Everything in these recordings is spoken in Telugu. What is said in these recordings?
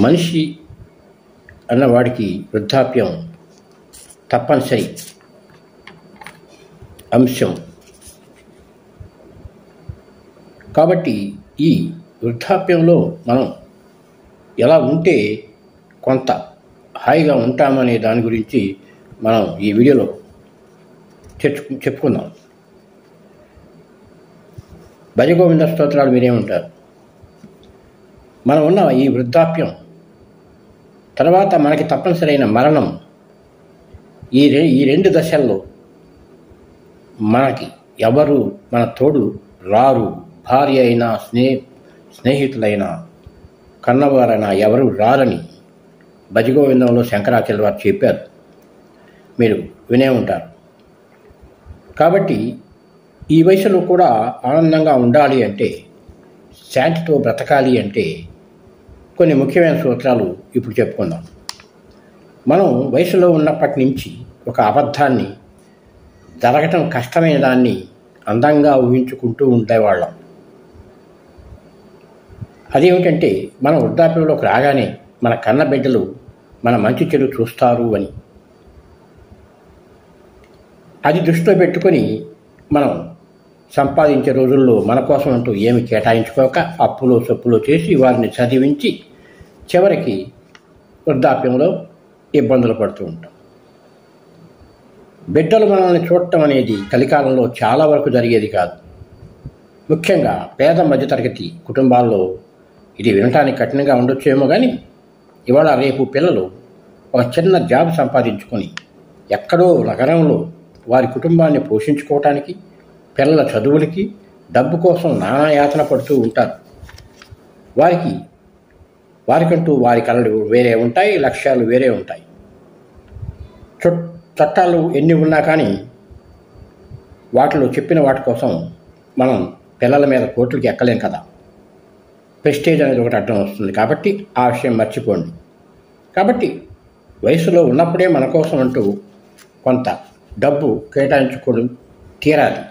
మనిషి అన్నవాడికి వృద్ధాప్యం తప్పనిసరి అంశం. కాబట్టి ఈ వృద్ధాప్యంలో మనం ఎలా ఉంటే కొంత హాయిగా ఉంటామనే దాని గురించి మనం ఈ వీడియోలో చెప్పుకుందాం. భజగోవింద స్తోత్రాలు మీరేమంటారు? మనం ఉన్న ఈ వృద్ధాప్యం తర్వాత మనకి తప్పనిసరైన మరణం, ఈ రెండు దశల్లో మనకి ఎవరు మన తోడు రారు. భార్య అయినా స్నేహితులైనా కన్నవారైనా ఎవరు రారని భజగోవిందంలో శంకరాచార్యుల వారు చెప్పారు. మీరు వినే ఉంటారు. కాబట్టి ఈ వయసులో కూడా ఆనందంగా ఉండాలి అంటే, శాంతితో బ్రతకాలి అంటే కొన్ని ముఖ్యమైన సూత్రాలు ఇప్పుడు చెప్పుకుందాం. మనం వయసులో ఉన్నప్పటి నుంచి ఒక అబద్ధాన్ని, జరగటం కష్టమైన దాన్ని అందంగా ఊహించుకుంటూ ఉండేవాళ్ళం. అదేమిటంటే, మన వృద్ధాప్యంలోకి రాగానే మన కన్న బిడ్డలు మన మంచి చెడు చూస్తారు అని. అది దృష్టిలో పెట్టుకొని మనం సంపాదించే రోజుల్లో మన కోసం అంటూ ఏమి కేటాయించుకోక అప్పులో సొప్పులో చేసి వారిని చదివించి చివరికి వృద్ధాప్యంలో ఇబ్బందులు పడుతూ ఉంటాం. బిడ్డలు మనల్ని చూడటం అనేది కలికాలంలో చాలా వరకు జరిగేది కాదు. ముఖ్యంగా పేద మధ్యతరగతి కుటుంబాల్లో ఇది వినటానికి కఠినంగా ఉండొచ్చేమో కానీ, ఇవాళ రేపు పిల్లలు ఒక చిన్న జాబ్ సంపాదించుకొని ఎక్కడో నగరంలో వారి కుటుంబాన్ని పోషించుకోవటానికి, పిల్లల చదువులకి డబ్బు కోసం నానా యాతన పడుతూ ఉంటారు. వారికంటూ వారి కళలు వేరే ఉంటాయి, లక్ష్యాలు వేరే ఉంటాయి. చట్టాలు ఎన్ని ఉన్నా కానీ వాటిలో చెప్పిన వాటి కోసం మనం పిల్లల మీద కోర్టులకి ఎక్కలేం కదా. ప్రెస్టేజ్ అనేది ఒకటి అడ్డం వస్తుంది. కాబట్టి ఆ విషయం మర్చిపోండి. కాబట్టి వయసులో ఉన్నప్పుడే మన కోసం అంటూ కొంత డబ్బు కేటాయించుకోవడం తీరాలి.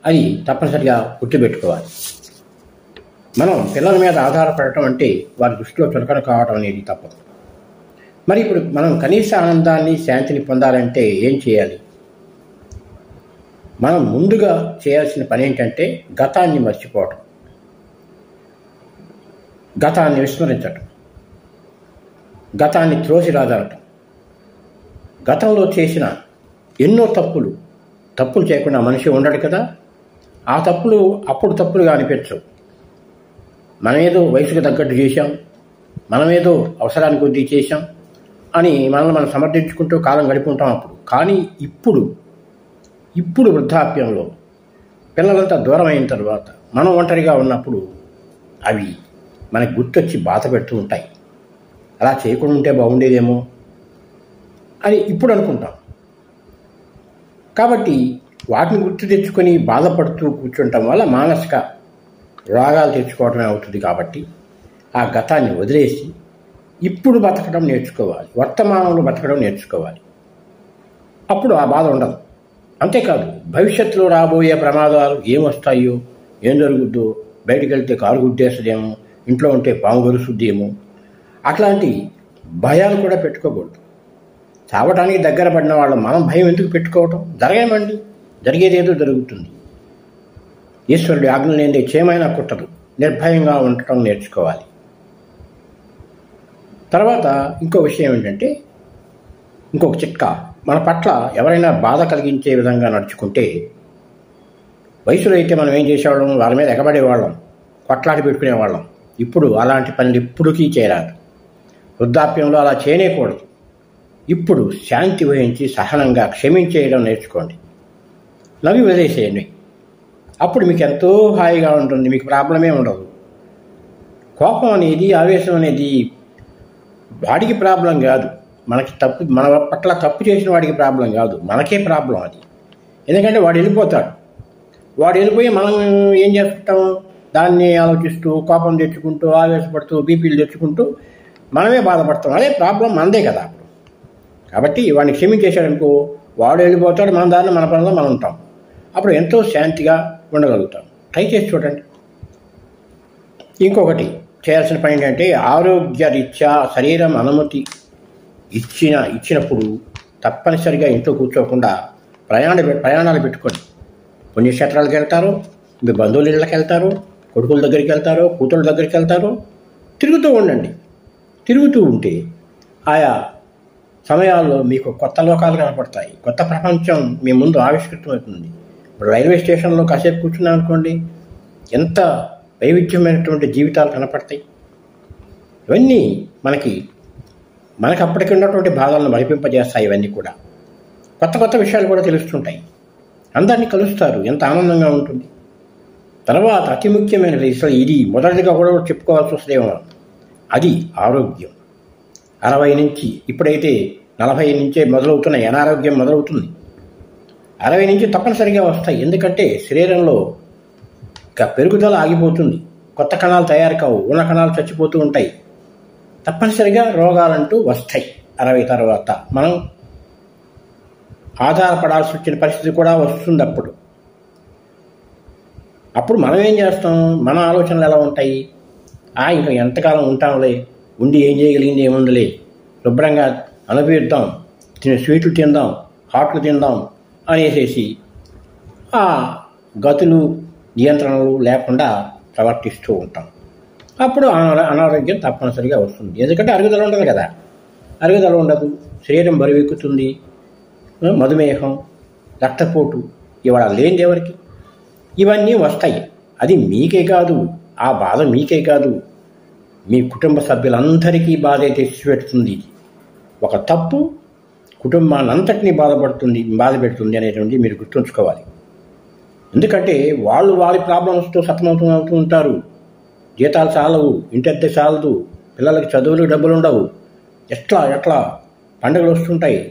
అది తప్పనిసరిగా గుర్తుపెట్టుకోవాలి. మనం పిల్లల మీద ఆధారపడటం అంటే వారి దృష్టిలో చులకన కావడం అనేది తప్పదు. మరి ఇప్పుడు మనం కనీస ఆనందాన్ని, శాంతిని పొందాలంటే ఏం చేయాలి? మనం ముందుగా చేయాల్సిన పని ఏంటంటే గతాన్ని మర్చిపోవటం, గతాన్ని విస్మరించటం, గతాన్ని త్రోసిరాజనటం. గతంలో చేసిన ఎన్నో తప్పులు చేయకుండా మనిషి ఉండడు కదా. ఆ తప్పులు అప్పుడు తప్పులుగా అనిపించవు. మనమేదో వయసుకు తగ్గట్టు చేశాం, మనమేదో అవసరానికి కొద్దీ చేశాం అని మనల్ని మనం సమర్థించుకుంటూ కాలం గడుపుకుంటాం అప్పుడు. కానీ ఇప్పుడు వృద్ధాప్యంలో పిల్లలంతా దూరం అయిన తర్వాత మనం ఒంటరిగా ఉన్నప్పుడు అవి మనకు గుర్తొచ్చి బాధ పెడుతూ ఉంటాయి. అలా చేయకుండా ఉంటే బాగుండేదేమో అని ఇప్పుడు అనుకుంటాం. కాబట్టి వాటిని గుర్తు తెచ్చుకొని బాధపడుతూ కూర్చుంటాం వల్ల మానసిక రోగాలు తెచ్చుకోవడమే అవుతుంది. కాబట్టి ఆ గతాన్ని వదిలేసి ఇప్పుడు బతకడం నేర్చుకోవాలి, వర్తమానంలో బతకడం నేర్చుకోవాలి. అప్పుడు ఆ బాధ ఉండదు. అంతేకాదు, భవిష్యత్తులో రాబోయే ప్రమాదాలు ఏమొస్తాయో, ఏం జరుగుద్దో, బయటికి వెళ్తే కారు గుద్దేస్తుందేమో, ఇంట్లో ఉంటే పాము గరుస్తుందేమో, అట్లాంటి భయాలు కూడా పెట్టుకోకూడదు. చావటానికి దగ్గర పడిన వాళ్ళు మనం భయం ఎందుకు పెట్టుకోవటం? జరగమండి, జరిగేదేదో జరుగుతుంది. ఈశ్వరుడి ఆజ్ఞ లేనిదే చేమైనా కుట్టదు. నిర్భయంగా ఉండటం నేర్చుకోవాలి. తర్వాత ఇంకో విషయం ఏంటంటే, ఇంకొక చిట్కా, మన పట్ల ఎవరైనా బాధ కలిగించే విధంగా నడుచుకుంటే, వయసులో అయితే మనం ఏం చేసేవాళ్ళం, వాళ్ళ మీద ఎగబడేవాళ్ళం, కొట్లాడి పెట్టుకునేవాళ్ళం. ఇప్పుడు అలాంటి పనులు ఇప్పుడుకీ చేయరాదు. వృద్ధాప్యంలో అలా చేయనేకూడదు. ఇప్పుడు శాంతి వహించి సహనంగా క్షమించేయడం నేర్చుకోండి. నవ్వి వదిలేసేయండి. అప్పుడు మీకు ఎంతో హాయిగా ఉంటుంది. మీకు ప్రాబ్లమే ఉండదు. కోపం అనేది, ఆవేశం అనేది వాడికి ప్రాబ్లం కాదు, మన పట్ల తప్పు చేసిన వాడికి ప్రాబ్లం కాదు, మనకే ప్రాబ్లం అది. ఎందుకంటే వాడు వెళ్ళిపోతాడు. వాడు వెళ్ళిపోయి మనం ఏం చేస్తాం? దాన్ని ఆలోచిస్తూ, కోపం తెచ్చుకుంటూ, ఆవేశపడుతూ, బీపీలు తెచ్చుకుంటూ మనమే బాధపడతాం. అదే ప్రాబ్లం మనదే కదా అప్పుడు. కాబట్టి వాడిని క్షమించేశాడనుకో, వాడు వెళ్ళిపోతాడు, మన దారిలో మన పనిలో మనం ఉంటాం. అప్పుడు ఎంతో శాంతిగా ఉండగలుగుతాం. ట్రై చేసి చూడండి. ఇంకొకటి చేయాల్సిన పని ఏంటంటే ఆరోగ్యరీత్యా శరీరం అనుమతి ఇచ్చినప్పుడు తప్పనిసరిగా ఇంట్లో కూర్చోకుండా ప్రయాణాలు పెట్టుకోండి. పుణ్యక్షేత్రాలకు వెళ్తారు, మీ బంధువుల ఇళ్ళకి వెళ్తారు, కొడుకుల దగ్గరికి వెళ్తారు, కూతుళ్ళ దగ్గరికి వెళ్తారు. తిరుగుతూ ఉండండి. తిరుగుతూ ఉంటే ఆయా సమయాల్లో మీకు కొత్త లోకాలు కనపడతాయి, కొత్త ప్రపంచం మీ ముందు ఆవిష్కృతమవుతుంది. ఇప్పుడు రైల్వే స్టేషన్లో కాసేపు కూర్చున్నాం అనుకోండి, ఎంత వైవిధ్యమైనటువంటి జీవితాలు కనపడతాయి. ఇవన్నీ మనకి అప్పటికి ఉన్నటువంటి బాధలను మరిపింపజేస్తాయి. ఇవన్నీ కూడా కొత్త కొత్త విషయాలు కూడా తెలుస్తుంటాయి. అందరినీ కలుస్తారు, ఎంత ఆనందంగా ఉంటుంది. తర్వాత అతి ముఖ్యమైనది అసలు ఇది మొదటిగా కూడా చెప్పుకోవాల్సి వస్తుందేమో, అది ఆరోగ్యం. 60 నుంచి ఇప్పుడైతే 40 నుంచే మొదలవుతున్నాయి, అనారోగ్యం మొదలవుతుంది. 60 నుంచి తప్పనిసరిగా వస్తాయి. ఎందుకంటే శరీరంలో ఇక పెరుగుదల ఆగిపోతుంది, కొత్త కణాలు తయారు కావు, ఉన్న కణాలు చచ్చిపోతూ ఉంటాయి. తప్పనిసరిగా రోగాలంటూ వస్తాయి. 60 తర్వాత మనం ఆధారపడాల్సి వచ్చిన పరిస్థితి కూడా వస్తుంది. అప్పుడు మనం ఏం చేస్తాం? మన ఆలోచనలు ఎలా ఉంటాయి? ఇంకా ఎంతకాలం ఉంటాంలే, ఉండి ఏం చేయగలిగింది ఏముందిలే, శుభ్రంగా అనుభవిద్దాం, స్వీట్లు తిందాం, హాట్లు తిందాం అనేసి ఆ గతులు నియంత్రణలు లేకుండా ప్రవర్తిస్తూ ఉంటాం. అప్పుడు అనారోగ్యం తప్పనిసరిగా వస్తుంది. ఎందుకంటే అరుగుదల ఉండదు కదా, అరుగుదల ఉండదు, శరీరం బరువెక్కుతుంది, మధుమేహం, రక్తపోటు ఇవాళ లేనిది ఎవరికి? ఇవన్నీ వస్తాయి. అది మీకే కాదు, ఆ బాధ మీకే కాదు, మీ కుటుంబ సభ్యులందరికీ బాధే తెచ్చిపెడుతుంది. ఒక తప్పు కుటుంబాన్ని అంతటినీ బాధ పెడుతుంది అనేటువంటి మీరు గుర్తుంచుకోవాలి. ఎందుకంటే వాళ్ళు వారి ప్రాబ్లమ్స్తో సతమవుతూ ఉంటారు. జీతాలు చాలవు, ఇంటద్దె చాలదు, పిల్లలకి చదువులు డబ్బులు ఉండవు, ఎట్లా పండుగలు వస్తుంటాయి.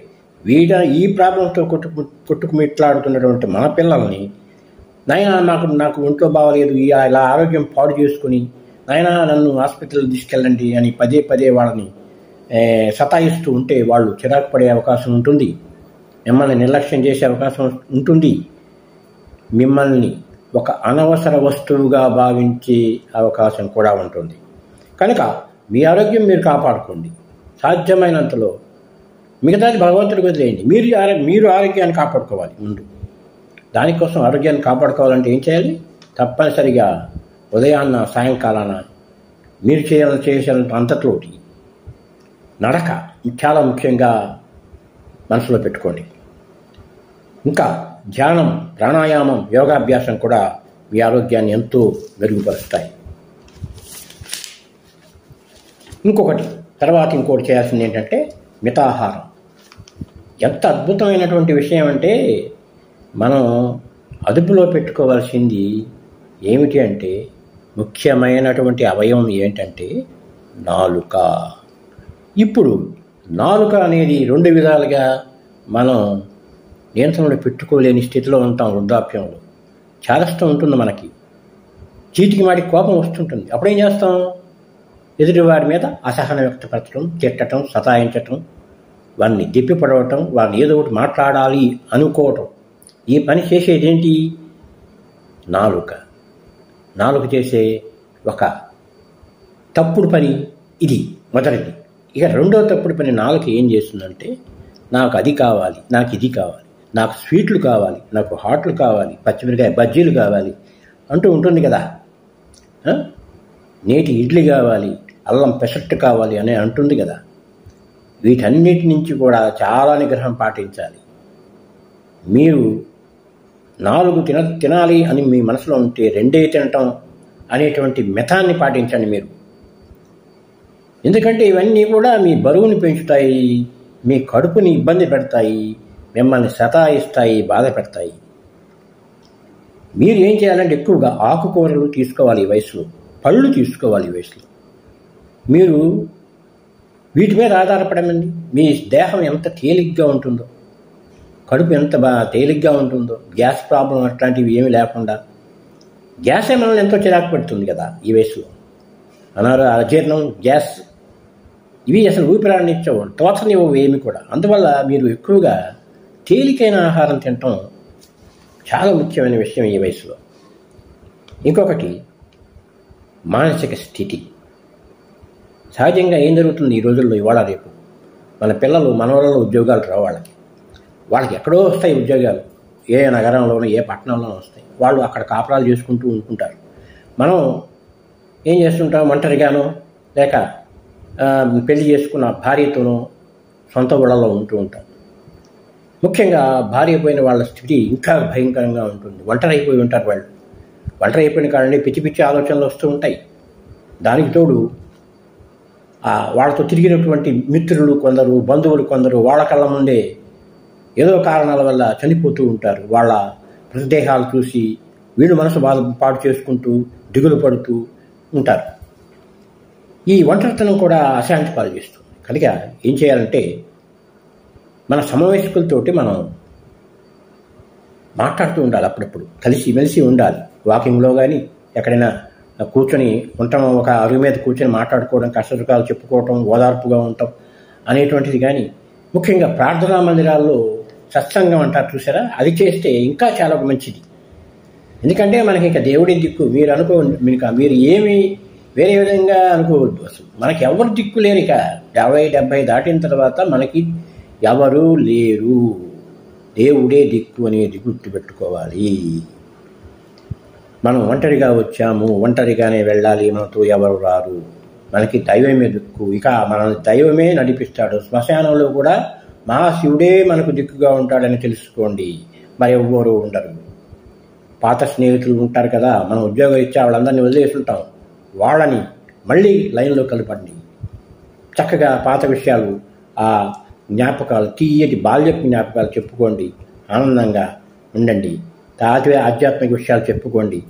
ఈ ప్రాబ్లంతో కొట్టుకుమిట్లాడుతున్నటువంటి మన పిల్లల్ని నాయనా నాకు ఒంట్లో బాగలేదు, ఇలా ఆరోగ్యం పాడు చేసుకుని నాయనా నన్ను హాస్పిటల్ తీసుకెళ్ళండి అని పదే వాళ్ళని సతాయిస్తూ ఉంటే వాళ్ళు చిరాకు పడే అవకాశం ఉంటుంది, మిమ్మల్ని నిర్లక్ష్యం చేసే అవకాశం ఉంటుంది, మిమ్మల్ని ఒక అనవసర వస్తువుగా భావించే అవకాశం కూడా ఉంటుంది. కనుక మీ ఆరోగ్యం మీరు కాపాడుకోండి. సాధ్యమైనంతలో మిగతాది భగవంతుడికి వదిలేయండి. మీరు ఆరోగ్యాన్ని కాపాడుకోవాలి. ముందు దానికోసం ఆరోగ్యాన్ని కాపాడుకోవాలంటే ఏం చేయాలి? తప్పనిసరిగా ఉదయాన్న సాయంకాలాన మీరు చేయాల్సినంత అంతట్లోటి నడక చాలా ముఖ్యంగా మనసులో పెట్టుకోండి. ఇంకా ధ్యానం, ప్రాణాయామం, యోగాభ్యాసం కూడా మీ ఆరోగ్యాన్ని ఎంతో మెరుగుపరుస్తాయి. ఇంకోటి చేయాల్సింది ఏంటంటే మితాహారం. ఎంత అద్భుతమైనటువంటి విషయం అంటే మనం అదుపులో పెట్టుకోవాల్సింది ఏమిటి అంటే ముఖ్యమైనటువంటి అవయవం ఏంటంటే నాలుక. ఇప్పుడు నాలుక అనేది 2 విధాలుగా మనం నియంత్రణలో పెట్టుకోలేని స్థితిలో ఉంటాం. వృద్ధాప్యంలో చారష్టం ఉంటుంది, మనకి చీటికి మాటికి కోపం వస్తుంటుంది. అప్పుడేం చేస్తాం? ఎదుటివారి మీద అసహనం వ్యక్తపరచడం, తిట్టడం, సతాయించటం, వారిని దెప్పి పడవటం, వారిని ఏదో ఒకటి మాట్లాడాలి అనుకోవటం. ఈ పని చేసేది ఏంటి? నాలుక చేసే ఒక తప్పుడు పని ఇది మొదటిది. ఇక రెండో తప్పుడు పని నాలుక ఏం చేస్తుందంటే నాకు అది కావాలి, నాకు ఇది కావాలి, నాకు స్వీట్లు కావాలి, నాకు హాట్లు కావాలి, పచ్చిమిరకాయ బజ్జీలు కావాలి అంటూ ఉంటుంది కదా. నేటి ఇడ్లీ కావాలి, అల్లం పెసట్టు కావాలి అని అంటుంది కదా. వీటన్నిటి నుంచి కూడా చాలా నిగ్రహం పాటించాలి. మీరు 4 తినాలి అని మీ మనసులో ఉంటే 2 తినటం అనేటువంటి మెథాన్ని పాటించండి మీరు. ఎందుకంటే ఇవన్నీ కూడా మీ బరువుని పెంచుతాయి, మీ కడుపుని ఇబ్బంది పెడతాయి, మిమ్మల్ని సతాయిస్తాయి, బాధ పెడతాయి. మీరు ఏం చేయాలంటే ఎక్కువగా ఆకుకూరలు తీసుకోవాలి ఈ వయసులో, పళ్ళు తీసుకోవాలి ఈ వయసులో. మీరు వీటి మీద ఆధారపడమండి. మీ దేహం ఎంత తేలిగ్గా ఉంటుందో, కడుపు ఎంత తేలిగ్గా ఉంటుందో, గ్యాస్ ప్రాబ్లం అట్లాంటివి ఏమీ లేకుండా. గ్యాసే మనల్ని ఎంతో చిరాకు పెడుతుంది కదా ఈ వయసులో. అజీర్ణం, గ్యాస్ ఇవి అసలు ఊపిరాడనిచ్చవు, తోచనివ్వవు ఏమి కూడా. అందువల్ల మీరు ఎక్కువగా తేలికైన ఆహారం తినటం చాలా ముఖ్యమైన విషయం ఈ వయసులో. ఇంకొకటి మానసిక స్థితి. సహజంగా ఏం జరుగుతుంది ఈ రోజుల్లో, ఇవాళ రేపు మన పిల్లలు మనవలలో ఉద్యోగాలు రావు వాళ్ళకి ఎక్కడో వస్తాయి ఉద్యోగాలు, ఏ నగరంలోనూ ఏ పట్టణంలోనూ వస్తాయి. వాళ్ళు అక్కడ కాపురాలు చేసుకుంటూ ఉంటుంటారు. మనం ఏం చేస్తుంటాం, ఒంటరిగానో లేక పెళ్లి చేసుకున్న భార్యతోనో సొంత ఊళ్ళలో ఉంటూ ఉంటాం. ముఖ్యంగా భార్య పోయిన వాళ్ళ స్థితి ఇంకా భయంకరంగా ఉంటుంది. ఒంటరి అయిపోయి ఉంటారు వాళ్ళు. ఒంటరి అయిపోయిన కారణంగా పిచ్చి పిచ్చి ఆలోచనలు వస్తూ ఉంటాయి. దానికి తోడు వాళ్ళతో తిరిగినటువంటి మిత్రులు కొందరు, బంధువులు కొందరు వాళ్ళ కళ్ళ ముందే ఏదో కారణాల వల్ల చనిపోతూ ఉంటారు. వాళ్ళ మృతదేహాలు చూసి వీళ్ళు మనసు పాటు చేసుకుంటూ దిగులు పడుతూ ఉంటారు. ఈ ఒంటరితనం కూడా అశాంతి పాలు చేస్తుంది. కనుక ఏం చేయాలంటే, మన సమవయస్కులతోటి మనం మాట్లాడుతూ ఉండాలి. అప్పుడప్పుడు కలిసి మెలిసి ఉండాలి. వాకింగ్లో కానీ ఎక్కడైనా కూర్చొని ఉండటం, ఒక అరుగు మీద కూర్చొని మాట్లాడుకోవడం, కష్టసుఖాలు చెప్పుకోవటం, ఓదార్పుగా ఉండటం అనేటువంటిది కానీ, ముఖ్యంగా ప్రార్థనా మందిరాల్లో సత్సంగం అంటారు చూసారా, అది చేస్తే ఇంకా చాలా మంచిది. ఎందుకంటే మనకి ఇంకా దేవుడి దిక్కు మీరు ఏమి వేరే విధంగా అనుకోవద్దు. అసలు మనకి ఎవరు దిక్కు లేరు. ఇక 50-70 దాటిన తర్వాత మనకి ఎవరూ లేరు, దేవుడే దిక్కు అనేది గుర్తుపెట్టుకోవాలి. మనం ఒంటరిగా వచ్చాము, ఒంటరిగానే వెళ్ళాలి, మనతో ఎవరు రారు. మనకి దైవమే దిక్కు. ఇక మన దైవమే నడిపిస్తాడు. శ్మశానంలో కూడా మా శివుడే మనకు దిక్కుగా ఉంటాడని తెలుసుకోండి. మరి ఎవ్వరూ ఉండరు. పాత స్నేహితులు ఉంటారు కదా, మనం ఉద్యోగం ఇచ్చా వాళ్ళందరినీ వదిలేసి ఉంటాం. వాళ్ళని మళ్ళీ లైన్లో కలపండి. చక్కగా పాత విషయాలు, ఆ జ్ఞాపకాలు, తీయటి బాల్యపు జ్ఞాపకాలు చెప్పుకోండి. ఆనందంగా ఉండండి. ఆధ్యాత్మిక విషయాలు చెప్పుకోండి.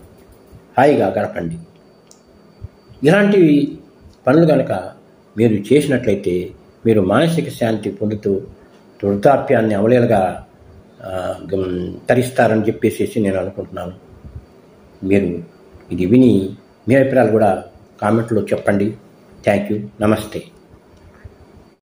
హాయిగా గడపండి. ఇలాంటివి పనులు కనుక మీరు చేసినట్లయితే మీరు మానసిక శాంతి పొందుతూ వృద్ధాప్యాన్ని అవలేలుగా తరిస్తారని చెప్పేసి నేను అనుకుంటున్నాను. మీరు ఇది విని మీ అభిప్రాయాలు కూడా కామెంట్లో చెప్పండి. Thank you. నమస్తే.